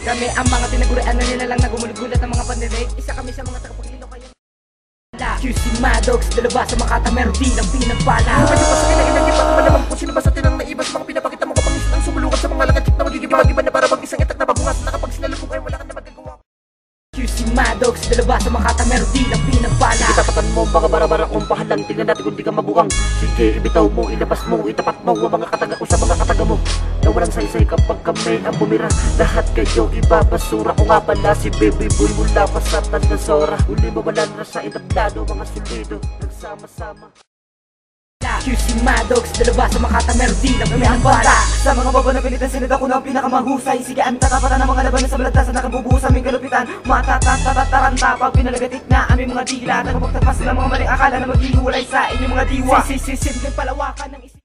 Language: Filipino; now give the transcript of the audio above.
Kami ang mga tinagurian na nila lang nagumulit-gulat ng mga pandirig. Isa kami sa mga tagapaglino kayo. QC Maddox, dalawa sa Makata, meron din ang pinagpala. Medyo pa sa kinaginagin pa malamang kung sino ba sa tinang naibas. Mga pinapakita mo kapangisan ang sumulukat sa mga langit na magigibag-iba na para bang isang itak na babungas na kapag sinalubong ay wala ka na magagawa. QC Maddox, dalawa sa Makata, meron din ang pinagpala. Itapatan mo mga bara-barang umpahan lang. Tingnan natin kung di ka mabuang. Sige, ibitaw mo, ilabas mo, itapat mo ang mga kataga ko sa mga kataga mo na walang saysay kapag kami ang bumira. Lahat kayo ibabasura ko nga pala si Baby Boy mula pa sa Tandasora. Uli mawalan na sa itablado mga sulido nagsama-sama. QC Maddox, dalawa sa Makata, meron din ang pinagpala. Sa mga baba na pilitan, sinid ako ng pinakamahusay. Sige, ang tatapatan ng mga laban sa balagtas na nakabubuhos sa aming kalupitan. Matatataranta pag pinalagatik na aming mga dila. Nagpagtagpas ng mga maling akala na maghihiwalay sa inyong mga diwa. Simpleng palawakan ng isip.